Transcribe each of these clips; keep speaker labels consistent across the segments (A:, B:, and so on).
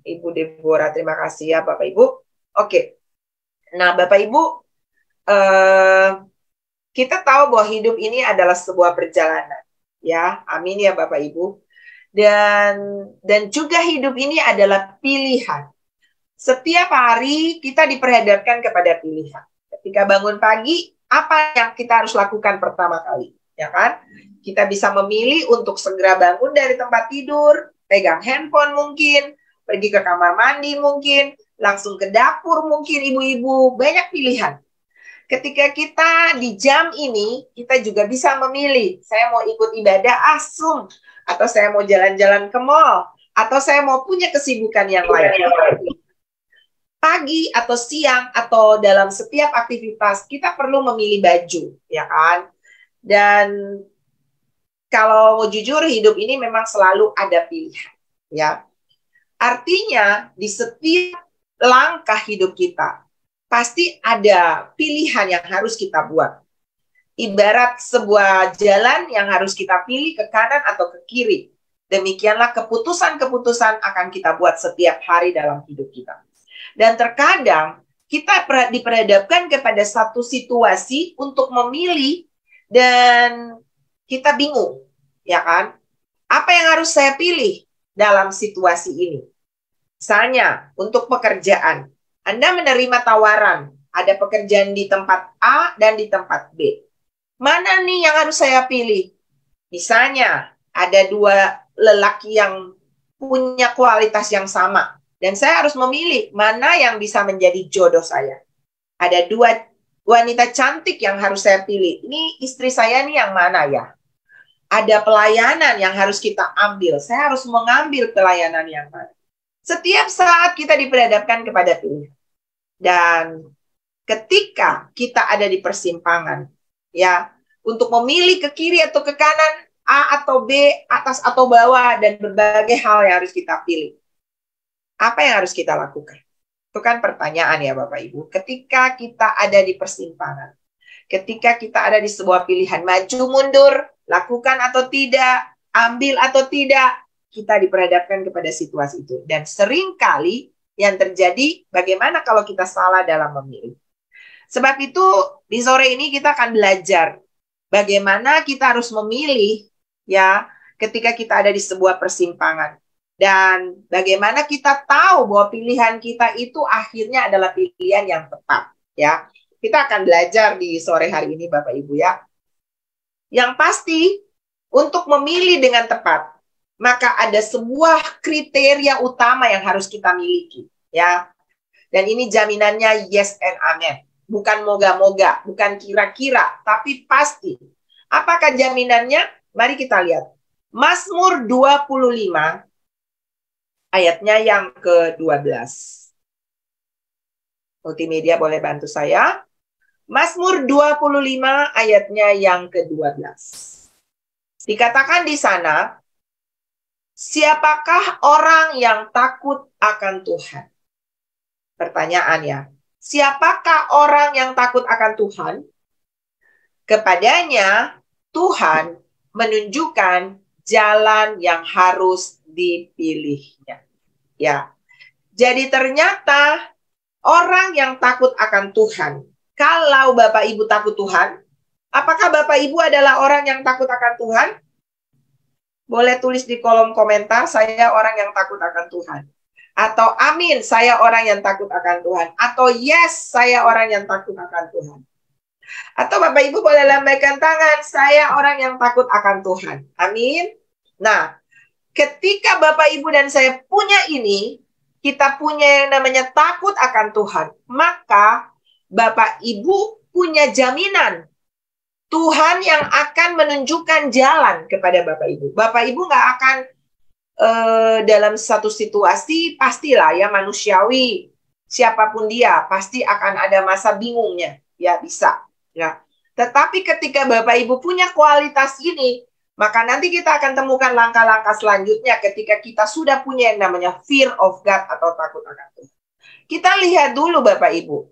A: Ibu Deborah, terima kasih ya Bapak Ibu. Oke. Nah, Bapak Ibu, kita tahu bahwa hidup ini adalah sebuah perjalanan. Ya, amin ya Bapak Ibu. Dan juga hidup ini adalah pilihan. Setiap hari kita diperhadapkan kepada pilihan. Ketika bangun pagi, apa yang kita harus lakukan pertama kali? Ya kan? Kita bisa memilih untuk segera bangun dari tempat tidur, pegang handphone mungkin, pergi ke kamar mandi mungkin, langsung ke dapur mungkin ibu-ibu, banyak pilihan. Ketika kita di jam ini, kita juga bisa memilih, saya mau ikut ibadah asum, atau saya mau jalan-jalan ke mall, atau saya mau punya kesibukan yang lain. Pagi atau siang atau dalam setiap aktivitas, kita perlu memilih baju, ya kan? Dan kalau mau jujur, hidup ini memang selalu ada pilihan, ya. Artinya, di setiap langkah hidup kita, pasti ada pilihan yang harus kita buat. Ibarat sebuah jalan yang harus kita pilih ke kanan atau ke kiri. Demikianlah keputusan-keputusan akan kita buat setiap hari dalam hidup kita. Dan terkadang kita diperhadapkan kepada satu situasi untuk memilih dan kita bingung, ya kan? Apa yang harus saya pilih dalam situasi ini? Misalnya, untuk pekerjaan, Anda menerima tawaran, ada pekerjaan di tempat A dan di tempat B. Mana nih yang harus saya pilih? Misalnya, ada dua lelaki yang punya kualitas yang sama, dan saya harus memilih mana yang bisa menjadi jodoh saya. Ada dua wanita cantik yang harus saya pilih. Ini istri saya nih yang mana ya? Ada pelayanan yang harus kita ambil. Saya harus mengambil pelayanan yang mana? Setiap saat kita diperhadapkan kepada pilihan. Dan ketika kita ada di persimpangan, ya, untuk memilih ke kiri atau ke kanan, A atau B, atas atau bawah, dan berbagai hal yang harus kita pilih. Apa yang harus kita lakukan? Itu kan pertanyaan ya Bapak Ibu. Ketika kita ada di persimpangan, ketika kita ada di sebuah pilihan, maju mundur, lakukan atau tidak, ambil atau tidak, kita diperhadapkan kepada situasi itu. Dan seringkali yang terjadi, bagaimana kalau kita salah dalam memilih? Sebab itu, di sore ini kita akan belajar bagaimana kita harus memilih, ya, ketika kita ada di sebuah persimpangan. Dan bagaimana kita tahu bahwa pilihan kita itu akhirnya adalah pilihan yang tepat, ya. Kita akan belajar di sore hari ini Bapak Ibu ya. Yang pasti untuk memilih dengan tepat, maka ada sebuah kriteria utama yang harus kita miliki, ya. Dan ini jaminannya yes and amen. Bukan moga-moga, bukan kira-kira, tapi pasti. Apakah jaminannya? Mari kita lihat. Mazmur 25 ayatnya yang ke-12. Multimedia boleh bantu saya. Mazmur 25 ayatnya yang ke-12. Dikatakan di sana, siapakah orang yang takut akan Tuhan? Pertanyaan ya, siapakah orang yang takut akan Tuhan? Kepadanya Tuhan menunjukkan jalan yang harus dipilihnya. Ya. Jadi ternyata orang yang takut akan Tuhan, kalau Bapak Ibu takut Tuhan, apakah Bapak Ibu adalah orang yang takut akan Tuhan? Boleh tulis di kolom komentar, saya orang yang takut akan Tuhan. Atau amin, saya orang yang takut akan Tuhan. Atau yes, saya orang yang takut akan Tuhan. Atau Bapak Ibu boleh lambaikan tangan, saya orang yang takut akan Tuhan. Amin. Nah, ketika Bapak Ibu dan saya punya ini, kita punya yang namanya takut akan Tuhan, maka Bapak Ibu punya jaminan Tuhan yang akan menunjukkan jalan kepada Bapak Ibu. Bapak Ibu nggak akan dalam satu situasi, pastilah ya manusiawi, siapapun dia, pasti akan ada masa bingungnya. Ya bisa. Ya. Tetapi ketika Bapak Ibu punya kualitas ini, maka nanti kita akan temukan langkah-langkah selanjutnya ketika kita sudah punya yang namanya fear of God atau takut akan Tuhan. Kita lihat dulu Bapak Ibu.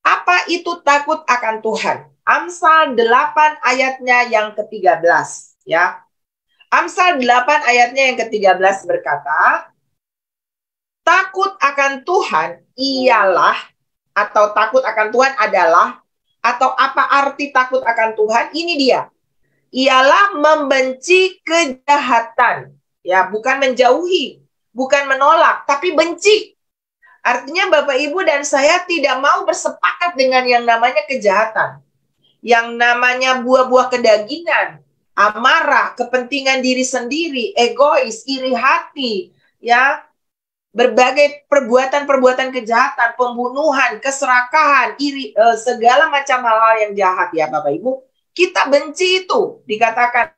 A: Apa itu takut akan Tuhan? Amsal 8 ayatnya yang ke-13. Ya. Amsal 8 ayatnya yang ke-13 berkata, akan Tuhan ialah, atau takut akan Tuhan adalah, atau apa arti takut akan Tuhan? Ini dia. Ialah membenci kejahatan. Ya, bukan menjauhi, bukan menolak, tapi benci. Artinya Bapak Ibu dan saya tidak mau bersepakat dengan yang namanya kejahatan. Yang namanya buah-buah kedagingan, amarah, kepentingan diri sendiri, egois, iri hati, ya, berbagai perbuatan-perbuatan kejahatan, pembunuhan, keserakahan, iri, segala macam hal-hal yang jahat, ya Bapak Ibu. Kita benci itu, dikatakan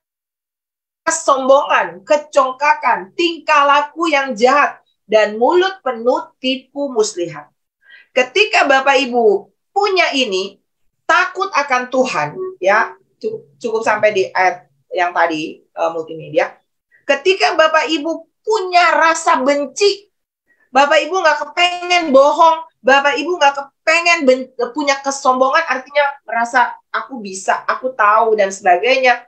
A: kesombongan, kecongkakan, tingkah laku yang jahat, dan mulut penuh tipu muslihat. Ketika Bapak Ibu punya ini, takut akan Tuhan, ya, cukup sampai di ayat yang tadi multimedia. Ketika Bapak Ibu punya rasa benci, Bapak Ibu nggak kepengen bohong, Bapak Ibu nggak kepengen punya kesombongan, artinya merasa aku bisa, aku tahu, dan sebagainya.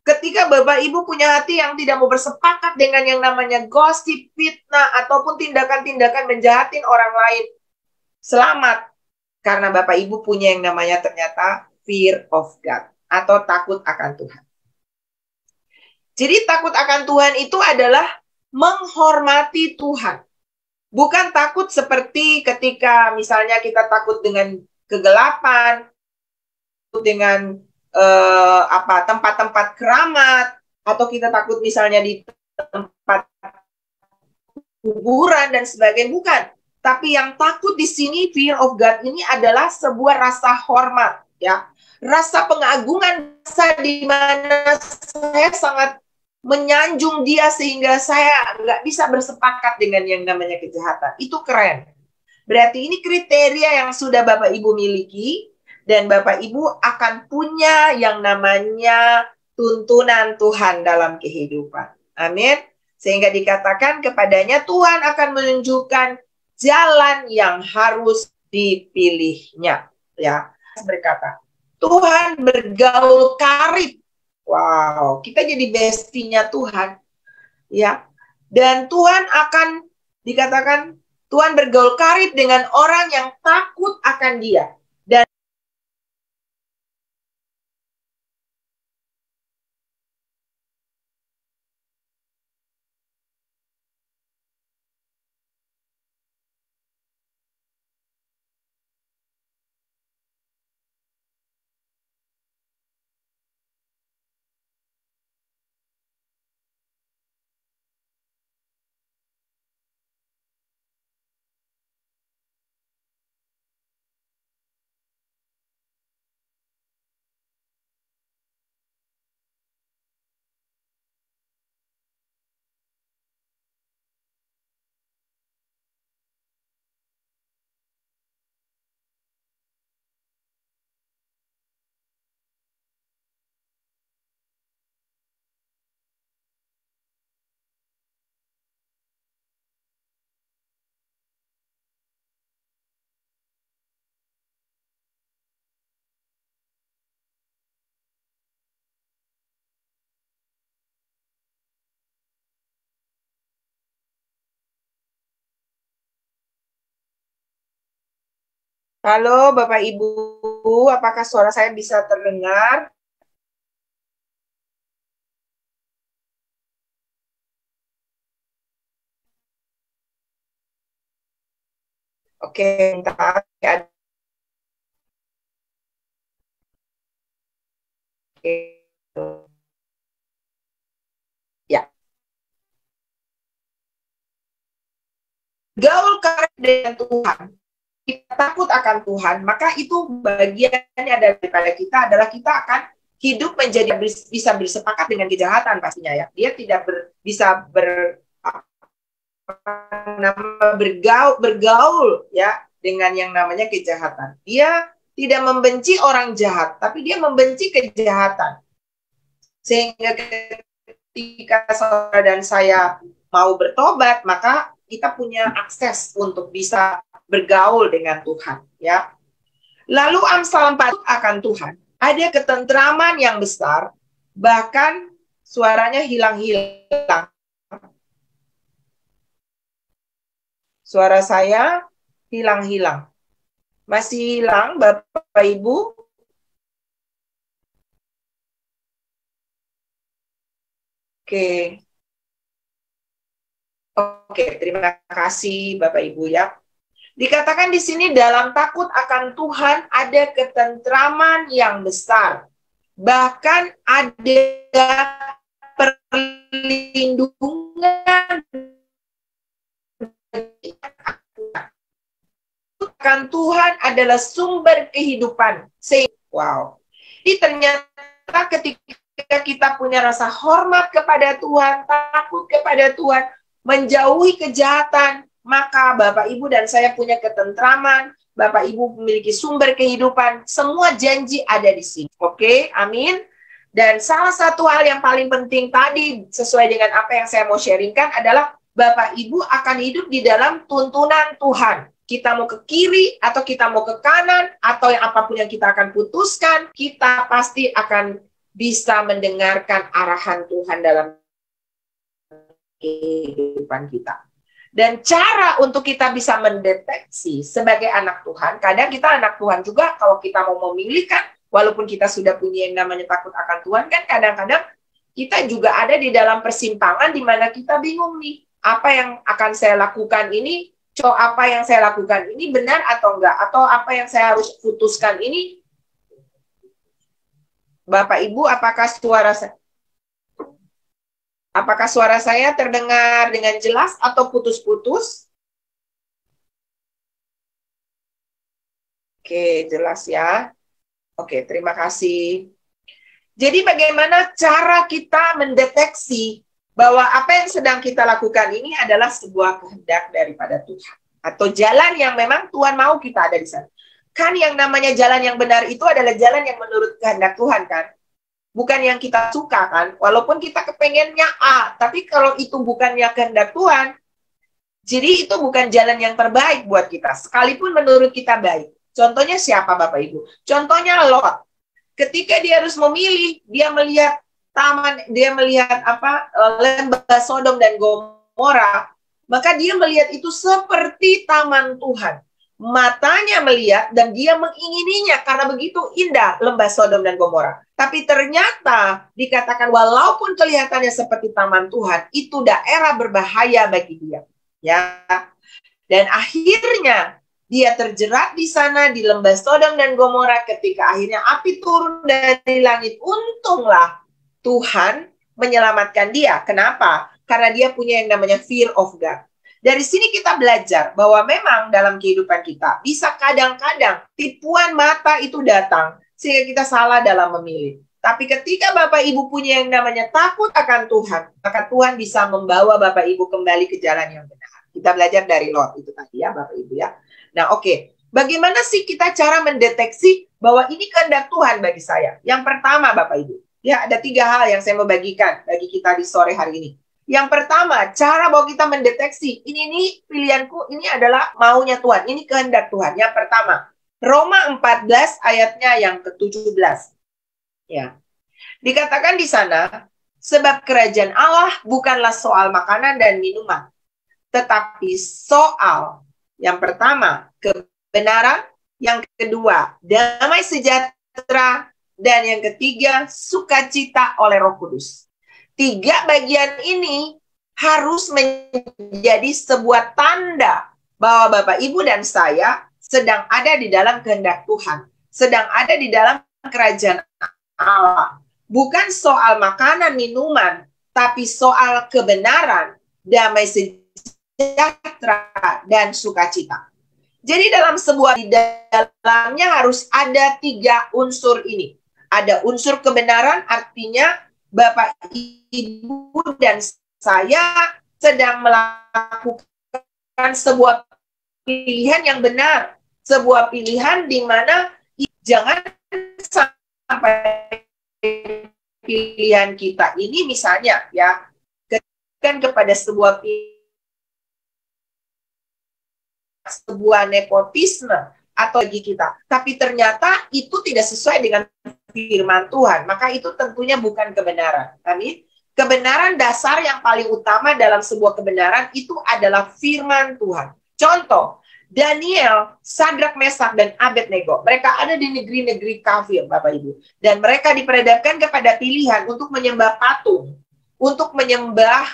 A: Ketika Bapak Ibu punya hati yang tidak mau bersepakat dengan yang namanya gosip, fitnah, ataupun tindakan-tindakan menjahatin orang lain, selamat. Karena Bapak Ibu punya yang namanya ternyata fear of God, atau takut akan Tuhan. Jadi takut akan Tuhan itu adalah menghormati Tuhan. Bukan takut seperti ketika misalnya kita takut dengan kegelapan, dengan tempat-tempat keramat, atau kita takut misalnya di tempat kuburan dan sebagainya. Bukan. Tapi yang takut di sini, fear of God ini adalah sebuah rasa hormat, ya, rasa pengagungan, di mana saya sangat menyanjung dia sehingga saya nggak bisa bersepakat dengan yang namanya kejahatan. Itu keren. Berarti ini kriteria yang sudah Bapak Ibu miliki, dan Bapak Ibu akan punya yang namanya tuntunan Tuhan dalam kehidupan. Amin. Sehingga dikatakan kepadanya Tuhan akan menunjukkan jalan yang harus dipilihnya. Ya, berkata, Tuhan bergaul karib. Wow, kita jadi bestinya Tuhan, ya. Dan Tuhan akan dikatakan Tuhan bergaul karib dengan orang yang takut akan Dia. Dan halo Bapak Ibu, apakah suara saya bisa terdengar? Oke, bentar. Oke. Ya. Gaul karib dengan Tuhan. Kita takut akan Tuhan, maka itu bagiannya daripada kita adalah kita akan hidup menjadi bisa bersepakat dengan kejahatan pastinya, ya. Dia tidak bisa bergaul ya dengan yang namanya kejahatan. Dia tidak membenci orang jahat, tapi dia membenci kejahatan. Sehingga ketika saudara dan saya mau bertobat, maka kita punya akses untuk bisa bergaul dengan Tuhan, ya. Lalu Amsal 4 akan Tuhan. Ada ketentraman yang besar, bahkan suaranya hilang-hilang. Suara saya hilang-hilang. Masih hilang, Bapak Ibu? Oke. Oke, terima kasih Bapak Ibu ya. Dikatakan di sini dalam takut akan Tuhan ada ketentraman yang besar. Bahkan ada perlindungan akan Tuhan adalah sumber kehidupan. Wow. Ini ternyata ketika kita punya rasa hormat kepada Tuhan, takut kepada Tuhan, menjauhi kejahatan, maka Bapak Ibu dan saya punya ketentraman, Bapak Ibu memiliki sumber kehidupan, semua janji ada di sini. Oke, amin. Dan salah satu hal yang paling penting tadi, sesuai dengan apa yang saya mau sharingkan adalah Bapak Ibu akan hidup di dalam tuntunan Tuhan. Kita mau ke kiri, atau kita mau ke kanan, atau yang apapun yang kita akan putuskan, kita pasti akan bisa mendengarkan arahan Tuhan dalam kehidupan kita. Dan cara untuk kita bisa mendeteksi sebagai anak Tuhan, kadang kita anak Tuhan juga kalau kita mau memilih kan, walaupun kita sudah punya yang namanya takut akan Tuhan kan, kadang-kadang kita juga ada di dalam persimpangan di mana kita bingung nih, apa yang akan saya lakukan ini, apa yang saya lakukan ini benar atau enggak, atau apa yang saya harus putuskan ini. Bapak Ibu, apakah suara saya terdengar dengan jelas atau putus-putus? Oke, jelas ya. Oke, terima kasih. Jadi bagaimana cara kita mendeteksi bahwa apa yang sedang kita lakukan ini adalah sebuah kehendak daripada Tuhan. Atau jalan yang memang Tuhan mau kita ada di sana. Kan yang namanya jalan yang benar itu adalah jalan yang menurut kehendak Tuhan kan. Bukan yang kita suka kan. Walaupun kita kepengennya A, tapi kalau itu bukannya kehendak Tuhan, jadi itu bukan jalan yang terbaik buat kita. Sekalipun menurut kita baik. Contohnya siapa Bapak Ibu? Contohnya Lot. Ketika dia harus memilih, dia melihat lembah Sodom dan Gomora, maka dia melihat itu seperti taman Tuhan. Matanya melihat dan dia mengingininya karena begitu indah lembah Sodom dan Gomora. Tapi ternyata dikatakan walaupun kelihatannya seperti taman Tuhan, itu daerah berbahaya bagi dia. Ya. Dan akhirnya dia terjerat di sana di lembah Sodom dan Gomora ketika akhirnya api turun dari langit. Untunglah Tuhan menyelamatkan dia. Kenapa? Karena dia punya yang namanya fear of God. Dari sini kita belajar bahwa memang dalam kehidupan kita bisa kadang-kadang tipuan mata itu datang sehingga kita salah dalam memilih. Tapi ketika Bapak Ibu punya yang namanya takut akan Tuhan, maka Tuhan bisa membawa Bapak Ibu kembali ke jalan yang benar. Kita belajar dari Lot itu tadi ya Bapak Ibu ya. Nah oke. Bagaimana sih kita cara mendeteksi bahwa ini kehendak Tuhan bagi saya? Yang pertama Bapak Ibu, ya ada 3 hal yang saya mau bagikan bagi kita di sore hari ini. Yang pertama, cara bahwa kita mendeteksi, ini pilihanku, ini adalah maunya Tuhan, ini kehendak Tuhan. Yang pertama, Roma 14 ayatnya yang ke-17. Ya. Dikatakan di sana, sebab kerajaan Allah bukanlah soal makanan dan minuman, tetapi soal yang pertama, kebenaran, yang kedua, damai sejahtera, dan yang ketiga, sukacita oleh Roh Kudus. 3 bagian ini harus menjadi sebuah tanda bahwa Bapak, Ibu, dan saya sedang ada di dalam kehendak Tuhan, sedang ada di dalam kerajaan Allah. Bukan soal makanan, minuman, tapi soal kebenaran, damai sejahtera, dan sukacita. Jadi dalam sebuah di dalamnya harus ada 3 unsur ini. Ada unsur kebenaran, artinya Bapak, Ibu, dan saya sedang melakukan sebuah pilihan yang benar. Sebuah pilihan di mana jangan sampai pilihan kita ini misalnya ya kan kepada sebuah nepotisme atau bagi kita. Tapi ternyata itu tidak sesuai dengan firman Tuhan. Maka itu tentunya bukan kebenaran. Amin. Kebenaran dasar yang paling utama dalam sebuah kebenaran itu adalah firman Tuhan. Contoh, Daniel, Sadrak, Mesak, dan Abednego. Mereka ada di negeri-negeri kafir, Bapak Ibu. Dan mereka diperhadapkan kepada pilihan untuk menyembah patung, untuk menyembah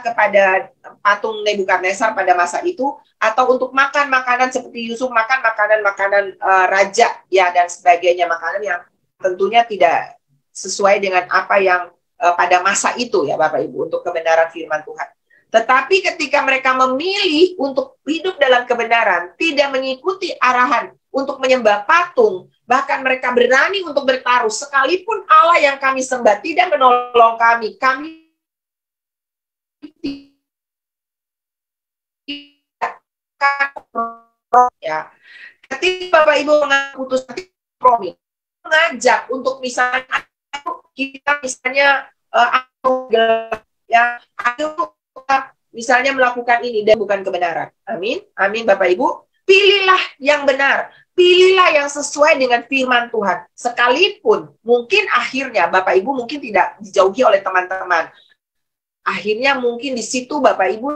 A: kepada patung Nebukadnezar pada masa itu, atau untuk makan makanan seperti Yusuf makan makanan-makanan raja ya dan sebagainya, makanan yang tentunya tidak sesuai dengan apa yang pada masa itu ya Bapak Ibu, untuk kebenaran firman Tuhan. Tetapi ketika mereka memilih untuk hidup dalam kebenaran, tidak mengikuti arahan untuk menyembah patung, bahkan mereka berani untuk bertaruh, sekalipun Allah yang kami sembah tidak menolong kami, ya. Ketika Bapak Ibu mengakutus kompromi, mengajak untuk misalnya kita misalnya ayo misalnya melakukan ini dan bukan kebenaran. Amin. Amin Bapak Ibu. Pilihlah yang benar. Pilihlah yang sesuai dengan firman Tuhan. Sekalipun mungkin akhirnya Bapak Ibu mungkin tidak dijauhi oleh teman-teman. Akhirnya mungkin di situ Bapak Ibu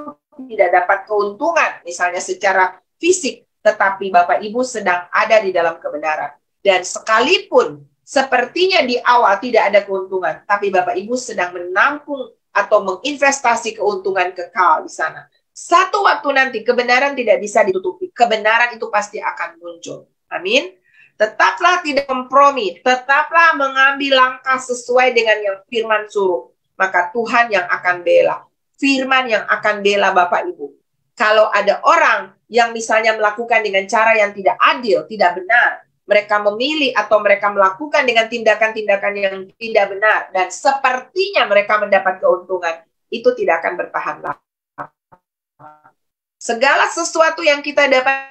A: tidak dapat keuntungan misalnya secara fisik, tetapi Bapak Ibu sedang ada di dalam kebenaran. Dan sekalipun sepertinya di awal tidak ada keuntungan, tapi Bapak Ibu sedang menampung atau menginvestasi keuntungan kekal di sana. Satu waktu nanti kebenaran tidak bisa ditutupi. Kebenaran itu pasti akan muncul. Amin. Tetaplah tidak kompromi. Tetaplah mengambil langkah sesuai dengan yang firman suruh. Maka Tuhan yang akan bela. Firman yang akan bela Bapak Ibu. Kalau ada orang yang misalnya melakukan dengan cara yang tidak adil, tidak benar, mereka memilih atau mereka melakukan dengan tindakan-tindakan yang tidak benar, dan sepertinya mereka mendapat keuntungan, itu tidak akan bertahan lama. Segala sesuatu yang kita dapat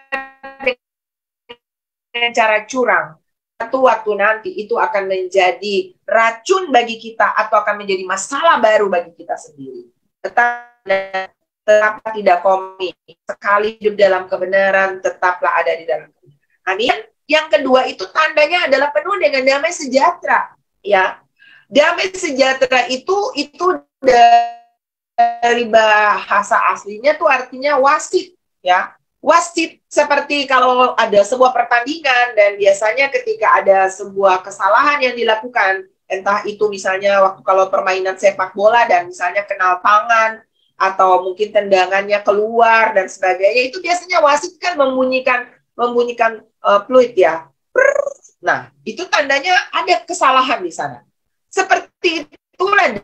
A: dengan cara curang, satu waktu nanti itu akan menjadi racun bagi kita atau akan menjadi masalah baru bagi kita sendiri. Tetap tidak komit. Sekali hidup dalam kebenaran, tetaplah ada di dalam kebenaran. Amin. Yang kedua itu tandanya adalah penuh dengan damai sejahtera, ya. Damai sejahtera itu dari bahasa aslinya tuh artinya wasit, ya. Wasit seperti kalau ada sebuah pertandingan dan biasanya ketika ada sebuah kesalahan yang dilakukan, entah itu misalnya waktu kalau permainan sepak bola dan misalnya kenal tangan atau mungkin tendangannya keluar dan sebagainya, itu biasanya wasit kan membunyikan fluid ya. Nah, itu tandanya ada kesalahan di sana. Seperti itulah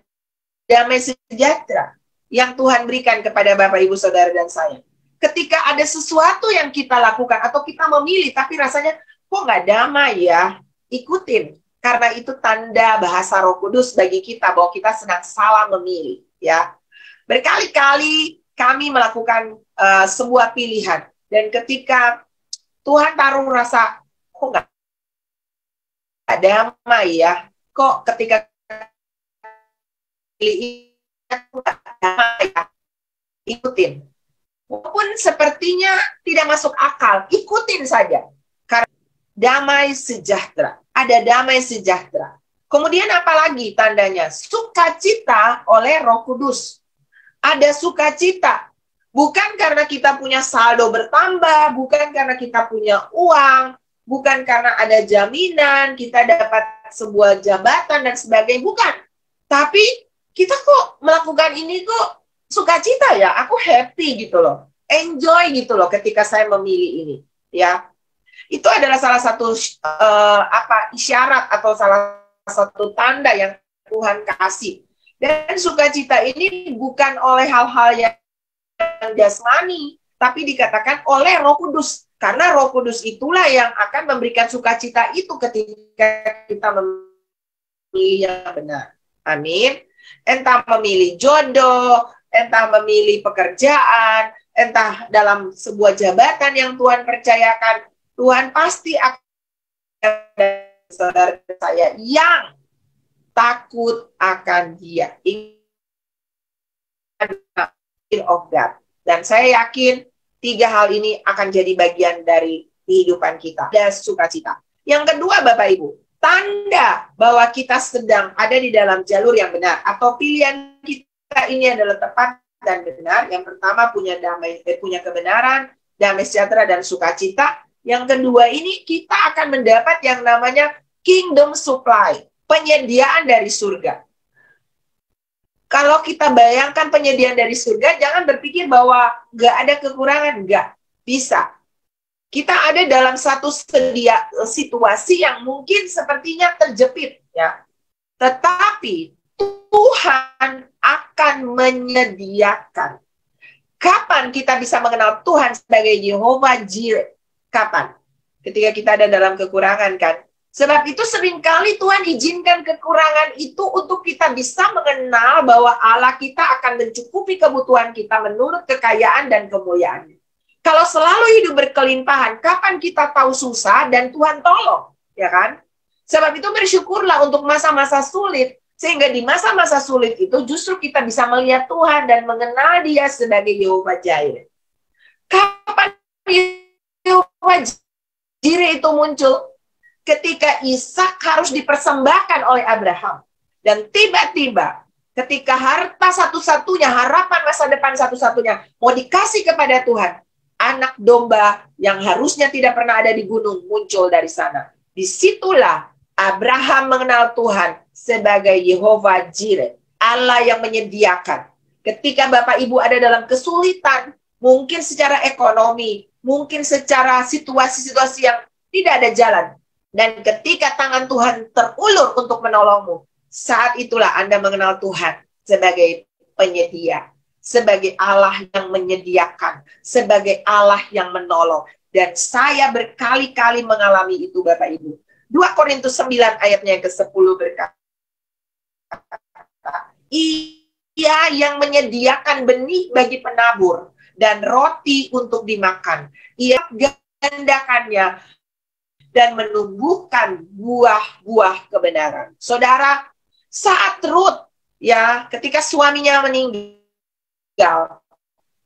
A: damai sejahtera yang Tuhan berikan kepada Bapak, Ibu, Saudara, dan saya. Ketika ada sesuatu yang kita lakukan atau kita memilih, tapi rasanya kok nggak damai ya, ikutin. Karena itu tanda bahasa Roh Kudus bagi kita bahwa kita sedang salah memilih. Ya, berkali-kali kami melakukan sebuah pilihan. Dan ketika Tuhan taruh rasa, kok nggak damai ya? Kok ketika pilih nggak damai ya? Ikutin. Walaupun sepertinya tidak masuk akal, ikutin saja. Karena damai sejahtera. Ada damai sejahtera. Kemudian apalagi tandanya? Sukacita oleh Roh Kudus. Ada sukacita. Bukan karena kita punya saldo bertambah, bukan karena kita punya uang, bukan karena ada jaminan, kita dapat sebuah jabatan dan sebagainya, bukan. Tapi kita kok melakukan ini kok sukacita ya, aku happy gitu loh, enjoy gitu loh ketika saya memilih ini, ya. Itu adalah salah satu isyarat atau salah satu tanda yang Tuhan kasih. Dan sukacita ini bukan oleh hal-hal yang jasmani, tapi dikatakan oleh Roh Kudus. Karena Roh Kudus itulah yang akan memberikan sukacita itu ketika kita memilih yang benar. Amin. Entah memilih jodoh, entah memilih pekerjaan, entah dalam sebuah jabatan yang Tuhan percayakan, Tuhan pasti akan saudara saya yang takut akan Dia. Of God. Dan saya yakin 3 hal ini akan jadi bagian dari kehidupan kita. Dan sukacita. Yang kedua, Bapak Ibu, tanda bahwa kita sedang ada di dalam jalur yang benar atau pilihan kita ini adalah tepat dan benar. Yang pertama punya damai, punya kebenaran, damai sejahtera dan sukacita. Yang kedua ini kita akan mendapat yang namanya kingdom supply, penyediaan dari surga. Kalau kita bayangkan penyediaan dari surga, jangan berpikir bahwa nggak ada kekurangan, nggak bisa. Kita ada dalam satu situasi yang mungkin sepertinya terjepit, ya. Tetapi Tuhan akan menyediakan. Kapan kita bisa mengenal Tuhan sebagai Jehovah Jireh? Kapan? Ketika kita ada dalam kekurangan, kan? Sebab itu seringkali Tuhan izinkan kekurangan itu untuk kita bisa mengenal bahwa Allah kita akan mencukupi kebutuhan kita menurut kekayaan dan kemuliaannya. Kalau selalu hidup berkelimpahan, kapan kita tahu susah dan Tuhan tolong, ya kan? Sebab itu bersyukurlah untuk masa-masa sulit, sehingga di masa-masa sulit itu justru kita bisa melihat Tuhan dan mengenal Dia sebagai Jehovah Jireh. Kapan Jehovah Jireh itu muncul? Ketika Ishak harus dipersembahkan oleh Abraham. Dan tiba-tiba ketika harta satu-satunya, harapan masa depan satu-satunya mau dikasih kepada Tuhan, anak domba yang harusnya tidak pernah ada di gunung muncul dari sana. Disitulah Abraham mengenal Tuhan sebagai Jehovah Jireh, Allah yang menyediakan. Ketika Bapak Ibu ada dalam kesulitan, mungkin secara ekonomi, mungkin secara situasi-situasi yang tidak ada jalan, dan ketika tangan Tuhan terulur untuk menolongmu, saat itulah Anda mengenal Tuhan sebagai penyedia, sebagai Allah yang menyediakan, sebagai Allah yang menolong. Dan saya berkali-kali mengalami itu, Bapak Ibu. 2 Korintus 9 ayatnya yang ke-10 berkata, Ia yang menyediakan benih bagi penabur dan roti untuk dimakan. Ia gandakannya dan menumbuhkan buah-buah kebenaran. Saudara, saat Ruth, ya, ketika suaminya meninggal,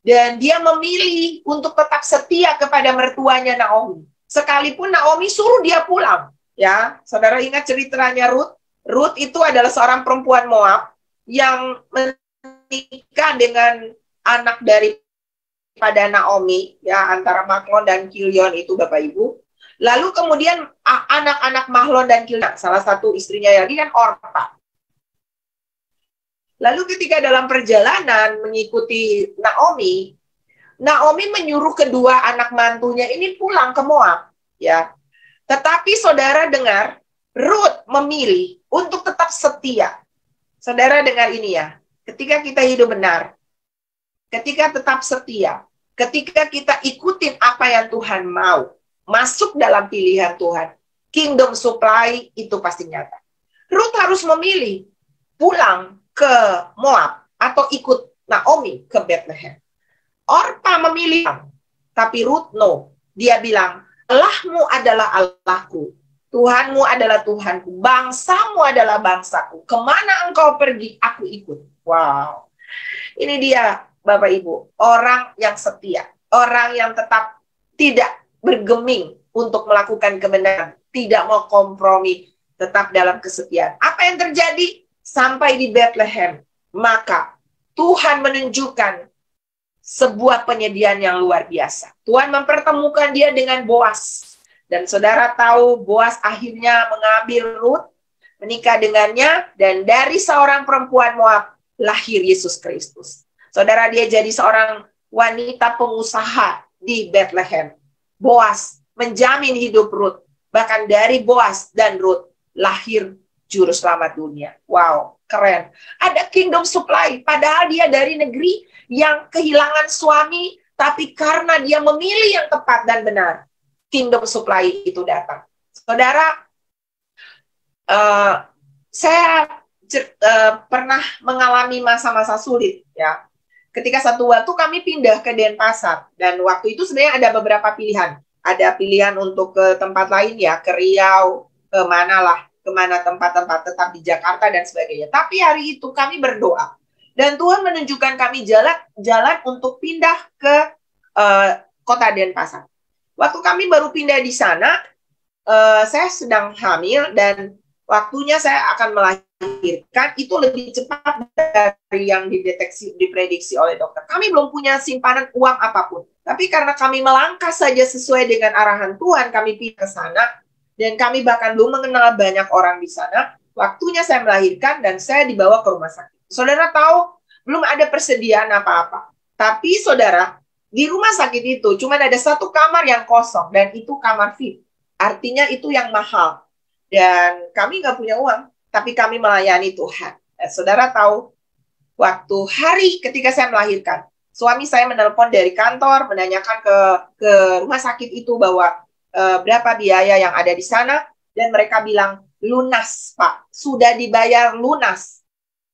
A: dan dia memilih untuk tetap setia kepada mertuanya Naomi. Sekalipun Naomi suruh dia pulang. Ya, saudara ingat ceritanya Ruth? Ruth itu adalah seorang perempuan Moab yang menikah dengan anak daripada Naomi, ya, antara Mahlon dan Kilion itu, Bapak Ibu. Lalu kemudian anak-anak Mahlon dan Kilion, salah satu istrinya lagi kan Orpa. Lalu ketika dalam perjalanan mengikuti Naomi, Naomi menyuruh kedua anak mantunya ini pulang ke Moab, ya. Tetapi saudara dengar, Ruth memilih untuk tetap setia. Saudara dengar ini ya, ketika kita hidup benar, ketika tetap setia, ketika kita ikutin apa yang Tuhan mau, masuk dalam pilihan Tuhan, kingdom supply itu pasti nyata. Ruth harus memilih pulang ke Moab atau ikut Naomi ke Bethlehem. Orpa memilih, tapi Ruth no. Dia bilang, Allahmu adalah Allahku, Tuhanmu adalah Tuhanku, bangsamu adalah bangsaku. Kemana engkau pergi, aku ikut. Wow. Ini dia, Bapak Ibu, orang yang setia, orang yang tetap tidak bergeming untuk melakukan kebenaran, tidak mau kompromi, tetap dalam kesetiaan. Apa yang terjadi? Sampai di Bethlehem, maka Tuhan menunjukkan sebuah penyediaan yang luar biasa. Tuhan mempertemukan dia dengan Boas. Dan saudara tahu, Boas akhirnya mengambil Ruth, menikah dengannya, dan dari seorang perempuan Moab lahir Yesus Kristus. Saudara, dia jadi seorang wanita pengusaha di Bethlehem. Boas menjamin hidup Ruth. Bahkan dari Boas dan Ruth lahir juru selamat dunia. Wow, keren. Ada kingdom supply, padahal dia dari negeri yang kehilangan suami, tapi karena dia memilih yang tepat dan benar, kingdom supply itu datang. Saudara, saya pernah mengalami masa-masa sulit, ya. Ketika satu waktu kami pindah ke Denpasar, dan waktu itu sebenarnya ada beberapa pilihan. Ada pilihan untuk ke tempat lain, ya, ke Riau, kemana tempat-tempat tetap di Jakarta dan sebagainya. Tapi hari itu kami berdoa, dan Tuhan menunjukkan kami jalan untuk pindah ke kota Denpasar. Waktu kami baru pindah di sana, saya sedang hamil, dan waktunya saya akan melahirkan itu lebih cepat dari yang diprediksi oleh dokter. Kami belum punya simpanan uang apapun. Tapi karena kami melangkah saja sesuai dengan arahan Tuhan, kami pindah ke sana, dan kami bahkan belum mengenal banyak orang di sana. Waktunya saya melahirkan dan saya dibawa ke rumah sakit. Saudara tahu, belum ada persediaan apa-apa. Tapi saudara, di rumah sakit itu cuma ada satu kamar yang kosong, dan itu kamar VIP. Artinya itu yang mahal. Dan kami nggak punya uang, tapi kami melayani Tuhan. Dan saudara tahu, waktu hari ketika saya melahirkan, suami saya menelpon dari kantor, menanyakan ke rumah sakit itu bahwa berapa biaya yang ada di sana, dan mereka bilang, lunas Pak, sudah dibayar lunas.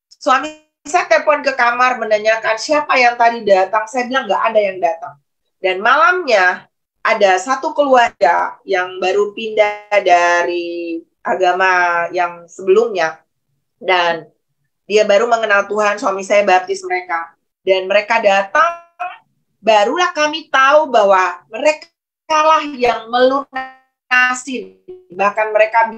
A: Suami saya telepon ke kamar, menanyakan siapa yang tadi datang, saya bilang nggak ada yang datang. Dan malamnya, ada satu keluarga yang baru pindah dari agama yang sebelumnya, dan dia baru mengenal Tuhan, suami saya baptis mereka, dan mereka datang, barulah kami tahu bahwa mereka lah yang melunasi. Bahkan mereka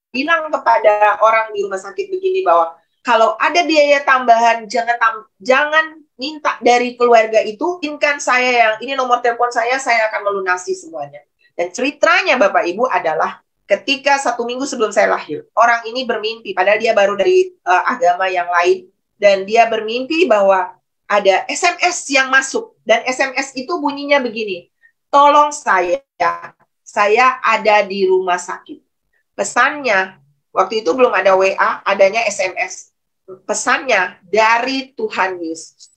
A: bilang kepada orang di rumah sakit begini, bahwa kalau ada biaya tambahan, jangan minta dari keluarga itu, inkan saya yang, ini nomor telepon saya akan melunasi semuanya. Dan ceritanya Bapak Ibu adalah, ketika 1 minggu sebelum saya lahir, orang ini bermimpi, padahal dia baru dari agama yang lain, dan dia bermimpi bahwa ada SMS yang masuk, dan SMS itu bunyinya begini, tolong saya ada di rumah sakit. Pesannya, waktu itu belum ada WA, adanya SMS. Pesannya dari Tuhan Yesus.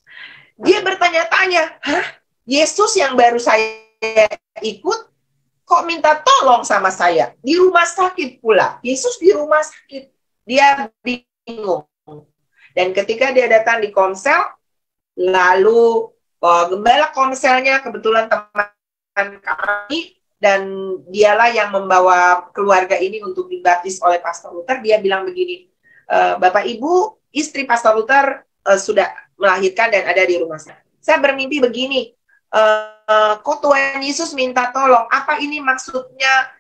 A: Dia bertanya-tanya, hah? Yesus yang baru saya ikut, kok minta tolong sama saya? Di rumah sakit pula. Yesus di rumah sakit. Dia bingung. Dan ketika dia datang di komsel, lalu gembala komselnya kebetulan teman kami, dan dialah yang membawa keluarga ini untuk dibaptis oleh Pastor Luther. Dia bilang begini, Bapak Ibu, istri Pastor Luther sudah melahirkan dan ada di rumah saya. Saya bermimpi begini, kok Tuhan Yesus minta tolong, apa ini maksudnya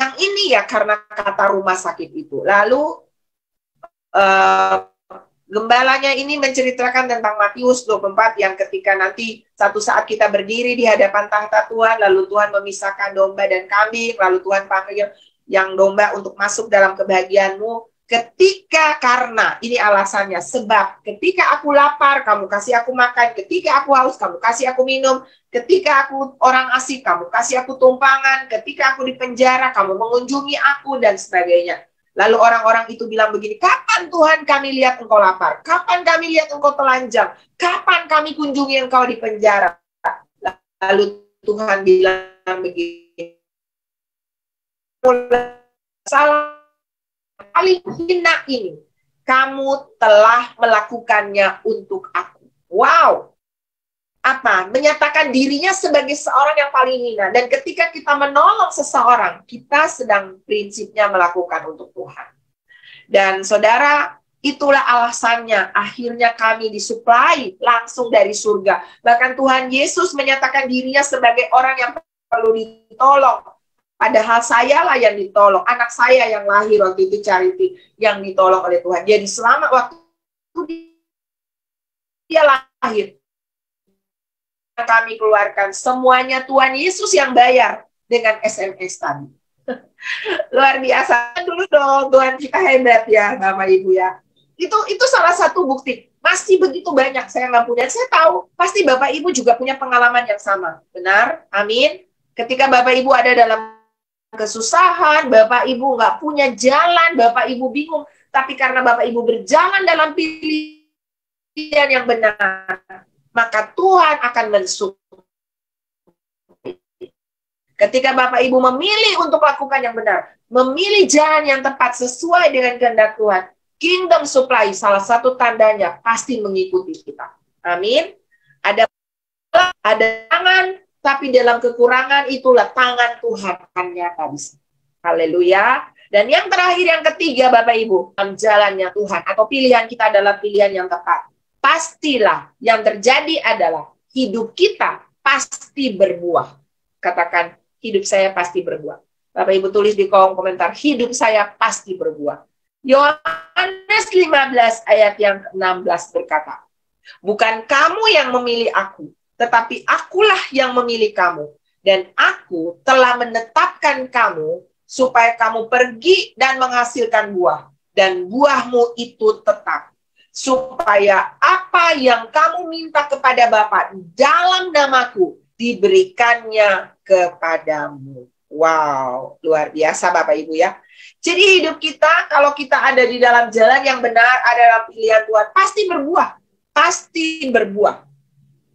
A: yang ini ya, karena kata rumah sakit itu. Lalu gembalanya ini menceritakan tentang Matius 24 yang ketika nanti satu saat kita berdiri di hadapan tahta Tuhan, lalu Tuhan memisahkan domba dan kambing, lalu Tuhan panggil yang domba untuk masuk dalam kebahagiaanmu. Ketika, karena ini alasannya, sebab ketika aku lapar, kamu kasih aku makan, ketika aku haus, kamu kasih aku minum, ketika aku orang asing, kamu kasih aku tumpangan, ketika aku di penjara, kamu mengunjungi aku, dan sebagainya. Lalu orang-orang itu bilang begini, kapan Tuhan kami lihat engkau lapar? Kapan kami lihat engkau telanjang? Kapan kami kunjungi engkau di penjara? Lalu Tuhan bilang begini, salah paling hina ini, kamu telah melakukannya untuk aku. Wow! Apa? Menyatakan dirinya sebagai seorang yang paling hina. Dan ketika kita menolong seseorang, kita sedang prinsipnya melakukan untuk Tuhan. Dan saudara, itulah alasannya akhirnya kami disuplai langsung dari surga. Bahkan Tuhan Yesus menyatakan dirinya sebagai orang yang perlu ditolong. Padahal sayalah yang ditolong, anak saya yang lahir waktu itu Charity yang ditolong oleh Tuhan. Jadi selama waktu dia lahir, kami keluarkan semuanya Tuhan Yesus yang bayar dengan SMS tadi. Luar biasa dulu dong, Tuhan kita hebat ya Bapak Ibu ya. Itu salah satu bukti. Masih begitu banyak saya nggak punya. Saya tahu pasti Bapak Ibu juga punya pengalaman yang sama. Benar? Amin. Ketika Bapak Ibu ada dalam kesusahan, Bapak Ibu nggak punya jalan, Bapak Ibu bingung, tapi karena Bapak Ibu berjalan dalam pilihan yang benar, maka Tuhan akan mensupply. Ketika Bapak Ibu memilih untuk lakukan yang benar, memilih jalan yang tepat sesuai dengan kehendak Tuhan, Kingdom Supply salah satu tandanya pasti mengikuti kita. Amin. Ada tangan, tapi dalam kekurangan itulah tangan Tuhan akan nyata. Haleluya. Dan yang terakhir, yang ketiga Bapak Ibu, jalannya Tuhan atau pilihan kita adalah pilihan yang tepat. Pastilah yang terjadi adalah hidup kita pasti berbuah. Katakan, hidup saya pasti berbuah. Bapak Ibu tulis di kolom komentar, hidup saya pasti berbuah. Yohanes 15 ayat yang ke-16 berkata, bukan kamu yang memilih aku, tetapi akulah yang memilih kamu. Dan aku telah menetapkan kamu supaya kamu pergi dan menghasilkan buah. Dan buahmu itu tetap. Supaya apa yang kamu minta kepada Bapa dalam namaku diberikannya kepadamu. Wow, luar biasa Bapak Ibu ya. Jadi hidup kita, kalau kita ada di dalam jalan yang benar, adalah pilihan Tuhan, pasti berbuah. Pasti berbuah.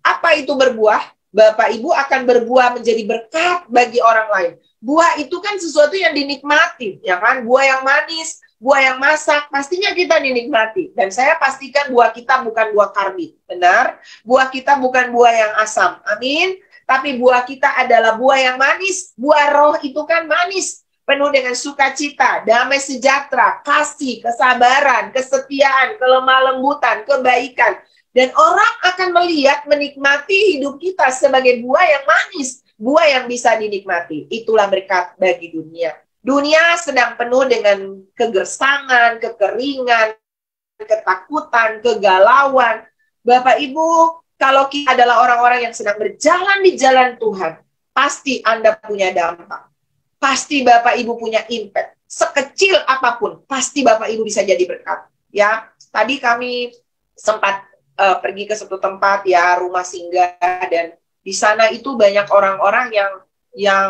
A: Apa itu berbuah? Bapak Ibu akan berbuah menjadi berkat bagi orang lain. Buah itu kan sesuatu yang dinikmati, ya kan? Buah yang manis, buah yang masak, pastinya kita dinikmati. Dan saya pastikan buah kita bukan buah karbit, benar? Buah kita bukan buah yang asam, amin? Tapi buah kita adalah buah yang manis. Buah roh itu kan manis, penuh dengan sukacita, damai sejahtera, kasih, kesabaran, kesetiaan, kelemah lembutan, kebaikan. Dan orang akan melihat, menikmati hidup kita sebagai buah yang manis, buah yang bisa dinikmati. Itulah berkat bagi dunia. Dunia sedang penuh dengan kegersangan, kekeringan, ketakutan, kegalauan. Bapak Ibu, kalau kita adalah orang-orang yang sedang berjalan di jalan Tuhan, pasti Anda punya dampak. Pasti Bapak Ibu punya impact. Sekecil apapun, pasti Bapak Ibu bisa jadi berkat. Ya, tadi kami sempat pergi ke suatu tempat ya, rumah singgah, dan di sana itu banyak orang-orang yang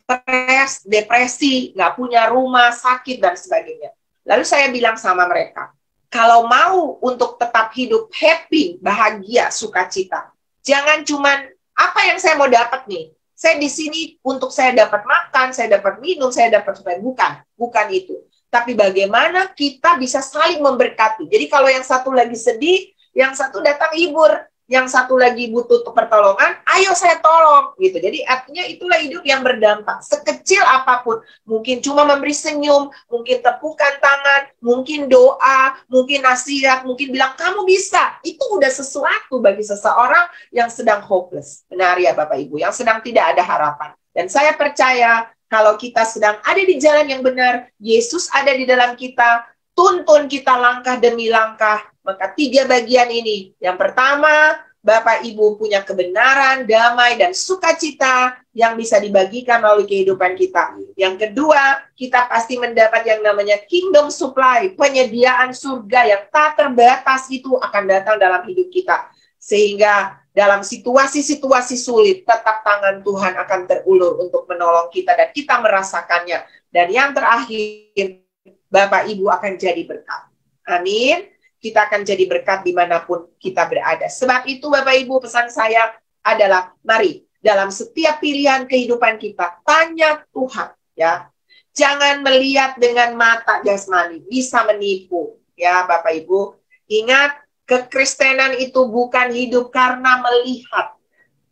A: stres, depresi, nggak punya rumah, sakit dan sebagainya. Lalu saya bilang sama mereka, kalau mau untuk tetap hidup happy, bahagia, sukacita, jangan cuman apa yang saya mau dapat nih. Saya di sini untuk saya dapat makan, saya dapat minum, saya dapat supaya bukan itu. Tapi bagaimana kita bisa saling memberkati. Jadi kalau yang satu lagi sedih, yang satu datang hibur, yang satu lagi butuh pertolongan, ayo saya tolong gitu. Jadi artinya itulah hidup yang berdampak. Sekecil apapun, mungkin cuma memberi senyum, mungkin tepukan tangan, mungkin doa, mungkin nasihat, mungkin bilang kamu bisa. Itu udah sesuatu bagi seseorang yang sedang hopeless. Benar ya Bapak Ibu, yang sedang tidak ada harapan. Dan saya percaya kalau kita sedang ada di jalan yang benar, Yesus ada di dalam kita, tuntun kita langkah demi langkah. Maka 3 bagian ini. Yang pertama, Bapak Ibu punya kebenaran, damai, dan sukacita yang bisa dibagikan melalui kehidupan kita. Yang kedua, kita pasti mendapat yang namanya kingdom supply, penyediaan surga yang tak terbatas itu akan datang dalam hidup kita. Sehingga dalam situasi-situasi sulit, tetap tangan Tuhan akan terulur untuk menolong kita dan kita merasakannya. Dan yang terakhir, Bapak Ibu akan jadi berkat. Amin. Kita akan jadi berkat dimanapun kita berada. Sebab itu Bapak Ibu, pesan saya adalah mari dalam setiap pilihan kehidupan kita, tanya Tuhan. Ya, jangan melihat dengan mata jasmani, bisa menipu. Ya Bapak Ibu, ingat, kekristenan itu bukan hidup karena melihat,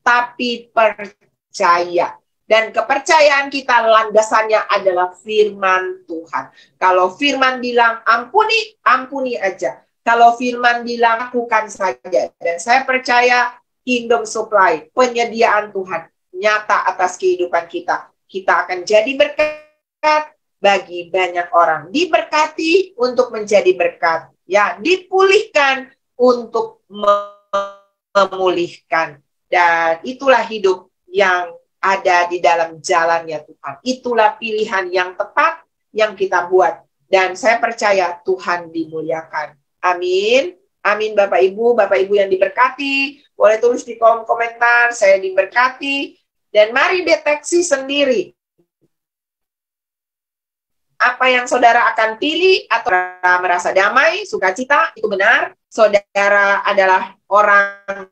A: tapi percaya. Dan kepercayaan kita landasannya adalah firman Tuhan. Kalau firman bilang ampuni, ampuni aja. Kalau firman bilang lakukan saja. Dan saya percaya kingdom supply, penyediaan Tuhan, nyata atas kehidupan kita. Kita akan jadi berkat bagi banyak orang. Diberkati untuk menjadi berkat. Ya, dipulihkan untuk memulihkan. Dan itulah hidup yang ada di dalam jalannya Tuhan. Itulah pilihan yang tepat yang kita buat. Dan saya percaya Tuhan dimuliakan. Amin. Amin Bapak Ibu yang diberkati. Boleh tulis di kolom komentar, saya diberkati. Dan mari deteksi sendiri. Apa yang saudara akan pilih atau merasa damai, sukacita, itu benar. Saudara adalah orang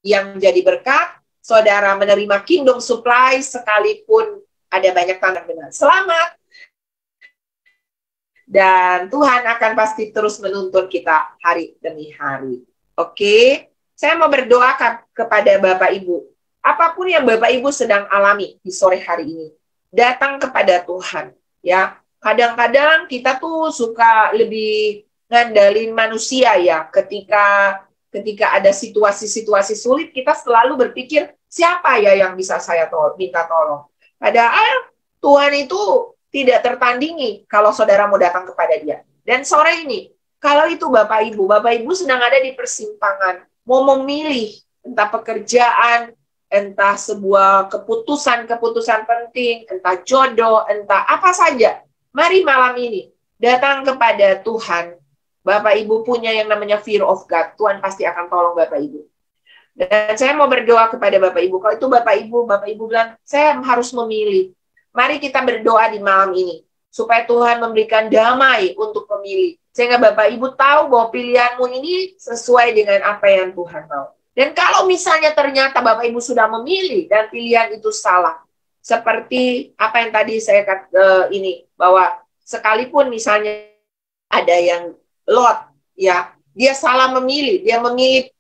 A: yang jadi berkat. Saudara menerima kingdom supply sekalipun ada banyak tanda benar. Selamat. Dan Tuhan akan pasti terus menuntun kita hari demi hari. Oke, saya mau berdoa kepada Bapak Ibu. Apapun yang Bapak Ibu sedang alami di sore hari ini, datang kepada Tuhan. Ya, kadang-kadang kita tuh suka lebih ngandalin manusia ya. Ketika ada situasi-situasi sulit, kita selalu berpikir siapa ya yang bisa saya minta tolong? Padahal Tuhan itu tidak tertandingi kalau saudara mau datang kepada dia. Dan sore ini, kalau itu Bapak Ibu sedang ada di persimpangan, mau memilih entah pekerjaan, entah sebuah keputusan penting, entah jodoh, entah apa saja. Mari malam ini datang kepada Tuhan. Bapak Ibu punya yang namanya fear of God. Tuhan pasti akan tolong Bapak Ibu. Dan saya mau berdoa kepada Bapak Ibu. Kalau itu Bapak Ibu bilang, saya harus memilih. Mari kita berdoa di malam ini. Supaya Tuhan memberikan damai untuk memilih. Sehingga Bapak Ibu tahu bahwa pilihanmu ini sesuai dengan apa yang Tuhan mau. Dan kalau misalnya ternyata Bapak Ibu sudah memilih dan pilihan itu salah. Seperti apa yang tadi saya katakan ini. Bahwa sekalipun misalnya ada yang Lot, ya, dia salah memilih. Dia memilih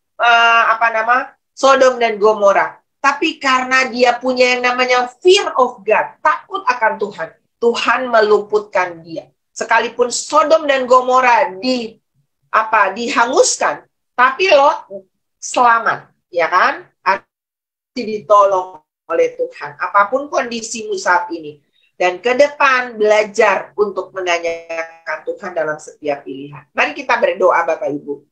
A: Sodom dan Gomora. Tapi karena dia punya yang namanya fear of God, takut akan Tuhan, Tuhan meluputkan dia. Sekalipun Sodom dan Gomora dihanguskan, tapi Lot selamat, ya kan? Ditolong oleh Tuhan. Apapun kondisimu saat ini. Dan ke depan belajar untuk menanyakan Tuhan dalam setiap pilihan. Mari kita berdoa Bapak Ibu.